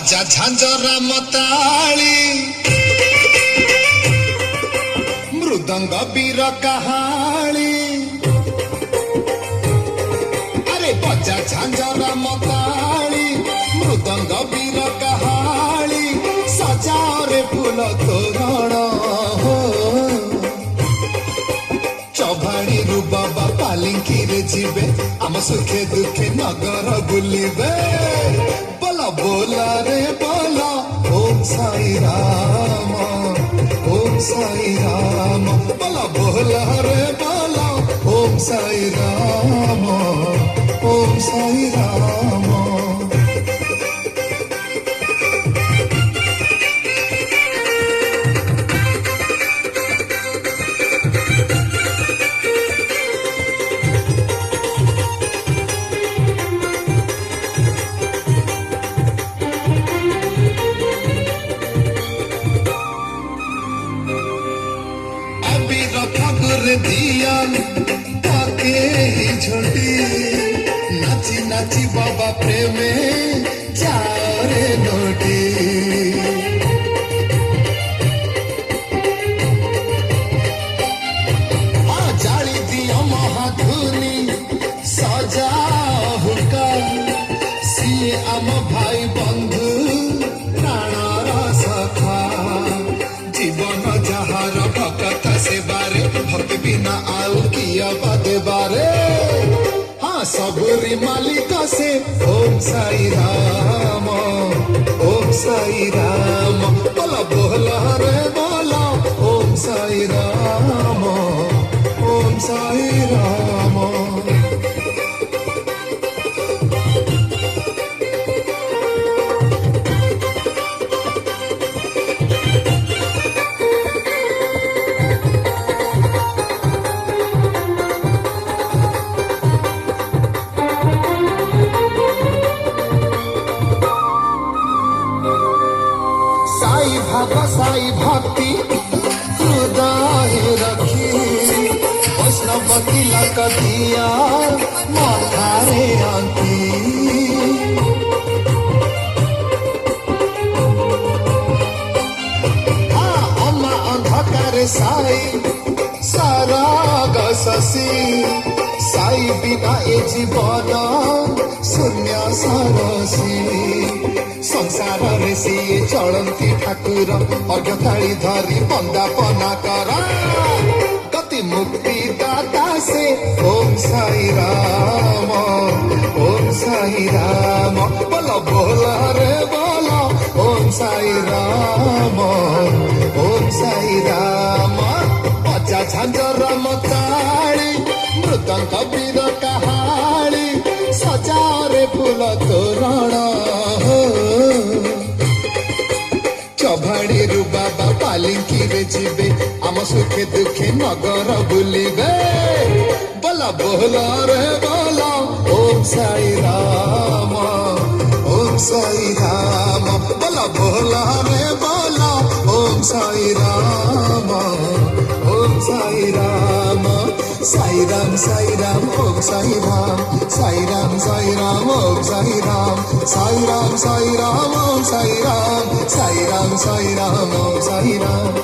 बजा झांझरा मताली मृदंग बीर कहाली अरे बजा झांझरा मताली मृदंग बीर कहाली सजारे फूल तोरण चौभाणी रु बाबा पालिंकी रे जीवे आम सुखे दुखे नगर बुलिबे बोला बोला रे बोला ओम साई राम बोला बोला रे बोला ओम साई राम ओम साई राम दिया ताके ही झोटी नाची नाची बाबा प्रेमे जाओ रे नोटी जाली दिया महाधुनी सजा हुका सिए आम भाई बंधु प्राणर सखा जीवन जहार भक्त से बारे भक्ति बिना आउ किया बादे बारे हाँ सबरी मालिक से ओम साई राम बोला बोला रे बोला ओम साई राम ओम साई राम साई भक्ति हृदय रखी वैष्णव तिलक दिया माथारे आंकी अम्मा अंधकार साई साराग शशि साई बिना ए जीवन शून्य सरसी संसार रे सिए चलती ठाकुर अर्घ्य थाली धरी बंदापना कर गति मुक्ति दाता से ओम साई राम बोला बोला रे बोला ओम साई राम बजा झांझरा मताली मृदंग बीर कहाली सजारे फूल तोरण चौभाणी रु बाबा पालिंकी रे जीवे आम सुखे दुखे नगर बुलिबे बोला बोला रे बोला ओम साई राम बोला बोला रे बोला ओम साई राम साई राम ओम साई राम ओम साई राम ओम साई राम ओम साई राम ओम साई राम